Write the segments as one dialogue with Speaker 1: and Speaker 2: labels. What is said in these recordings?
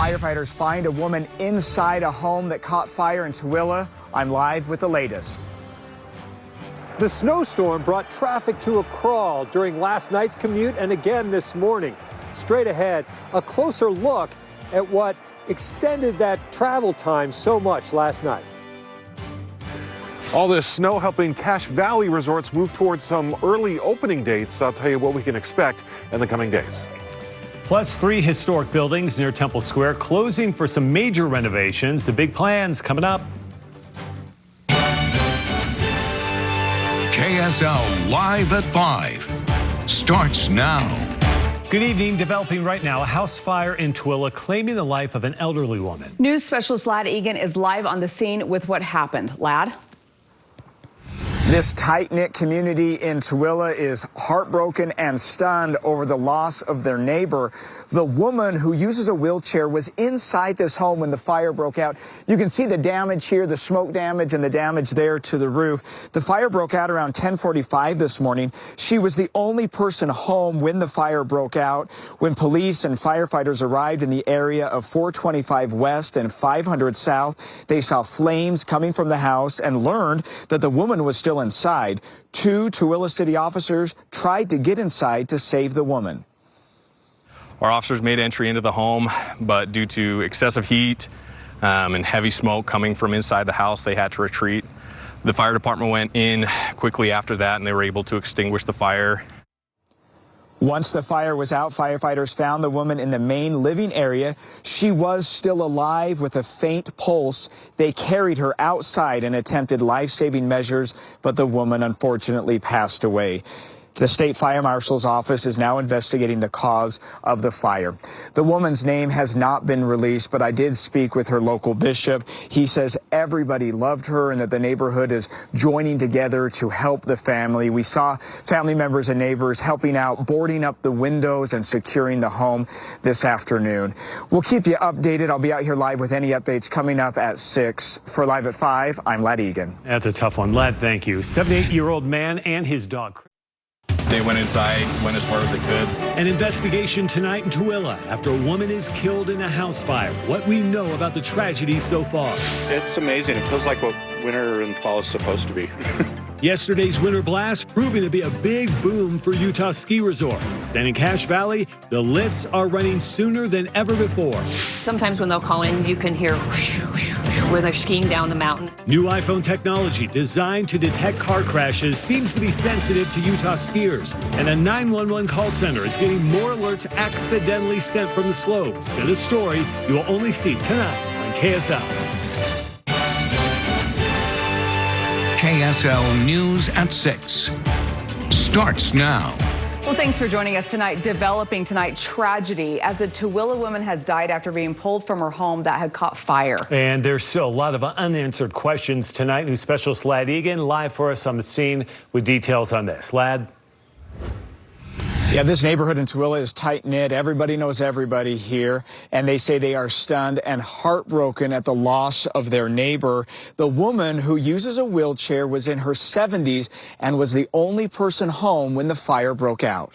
Speaker 1: Firefighters find a woman inside a home that caught fire in Tooele. I'm live with the latest.
Speaker 2: The snowstorm brought traffic to a crawl during last night's commute and again this morning. Straight ahead, a closer look at what extended that travel time so much last night.
Speaker 3: All this snow helping Cache Valley resorts move towards some early opening dates. I'll tell you what we can expect in the coming days.
Speaker 4: Plus, 3 historic buildings near Temple Square closing for some major renovations. The big plans coming up.
Speaker 5: KSL Live at 5 starts now.
Speaker 4: Good evening. Developing right now, a house fire in Tooele claiming the life of an elderly woman.
Speaker 6: News specialist Lad Egan is live on the scene with what happened. Lad?
Speaker 1: This tight-knit community in Tooele is heartbroken and stunned over the loss of their neighbor. The woman who uses a wheelchair was inside this home when the fire broke out. You can see the damage here, the smoke damage and the damage there to the roof. The fire broke out around 10:45 this morning. She was the only person home when the fire broke out. When police and firefighters arrived in the area of 425 West and 500 South, they saw flames coming from the house and learned that the woman was still inside. 2 Tooele City officers tried to get inside to save the woman.
Speaker 7: Our officers made entry into the home, but due to excessive heat and heavy smoke coming from inside the house, they had to retreat. The fire department went in quickly after that, and they were able to extinguish the fire.
Speaker 1: Once the fire was out, firefighters found the woman in the main living area. She was still alive with a faint pulse. They carried her outside and attempted life-saving measures, but the woman unfortunately passed away. The state fire marshal's office is now investigating the cause of the fire. The woman's name has not been released, but I did speak with her local bishop. He says everybody loved her and that the neighborhood is joining together to help the family. We saw family members and neighbors helping out, boarding up the windows and securing the home this afternoon. We'll keep you updated. I'll be out here live with any updates coming up at 6. For Live at 5, I'm Lad Egan.
Speaker 4: That's a tough one. Lad, thank you. 78-year-old man and his dog.
Speaker 7: They went inside, went as far as they could.
Speaker 4: An investigation tonight in Tooele after a woman is killed in a house fire. What we know about the tragedy so far.
Speaker 8: It's amazing. It feels like what winter and fall is supposed to be.
Speaker 4: Yesterday's winter blast proving to be a big boom for Utah ski resorts. And in Cache Valley, the lifts are running sooner than ever before.
Speaker 6: Sometimes when they'll call in, you can hear whoosh, whoosh, whoosh, when they're skiing down the mountain.
Speaker 4: New iPhone technology designed to detect car crashes seems to be sensitive to Utah skiers. And a 911 call center is getting more alerts accidentally sent from the slopes. In a story you will only see tonight on KSL.
Speaker 5: KSL News at 6 starts now.
Speaker 6: Well, thanks for joining us tonight. Developing tonight, tragedy as a Tooele woman has died after being pulled from her home that had caught fire.
Speaker 4: And there's still a lot of unanswered questions tonight. News specialist Lad Egan live for us on the scene with details on this. Lad?
Speaker 1: Yeah, this neighborhood in Tooele is tight-knit. Everybody knows everybody here, and they say they are stunned and heartbroken at the loss of their neighbor. The woman who uses a wheelchair was in her 70s and was the only person home when the fire broke out.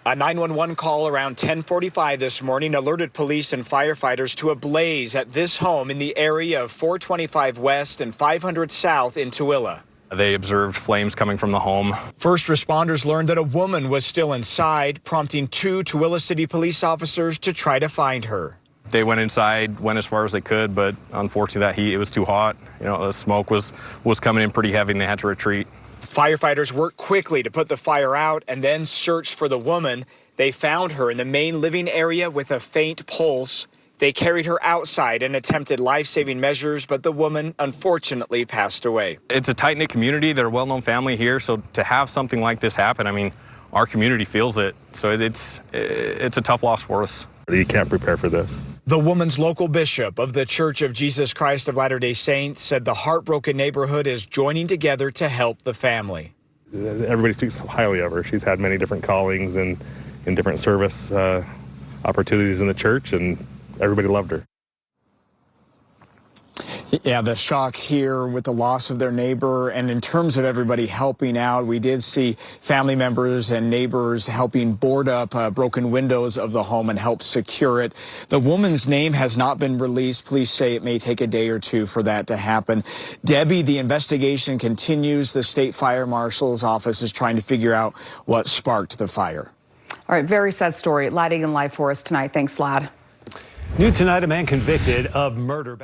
Speaker 1: A 911 call around 10:45 this morning alerted police and firefighters to a blaze at this home in the area of 425 West and 500 South in Tooele.
Speaker 7: They observed flames coming from the home.
Speaker 1: First responders learned that a woman was still inside, prompting 2 Tooele City police officers to try to find her.
Speaker 7: They went inside, went as far as they could, but unfortunately that heat, it was too hot. You know, the smoke was coming in pretty heavy and they had to retreat.
Speaker 1: Firefighters worked quickly to put the fire out and then searched for the woman. They found her in the main living area with a faint pulse. They carried her outside and attempted life-saving measures, but the woman unfortunately passed away.
Speaker 7: It's a tight-knit community. They're a well-known family here, so to have something like this happen, I mean, our community feels it. So it's a tough loss for us.
Speaker 3: You can't prepare for this.
Speaker 1: The woman's local bishop of the Church of Jesus Christ of Latter-day Saints said the heartbroken neighborhood is joining together to help the family.
Speaker 3: Everybody speaks highly of her. She's had many different callings and in different service opportunities in the church, and everybody loved her.
Speaker 1: Yeah, the shock here with the loss of their neighbor. And in terms of everybody helping out, we did see family members and neighbors helping board up broken windows of the home and help secure it. The woman's name has not been released. Police say it may take a day or two for that to happen. Debbie, the investigation continues. The state fire marshal's office is trying to figure out what sparked the fire.
Speaker 6: All right, very sad story. Laddie in live for us tonight. Thanks, Ladd.
Speaker 4: New tonight, a man convicted of murder.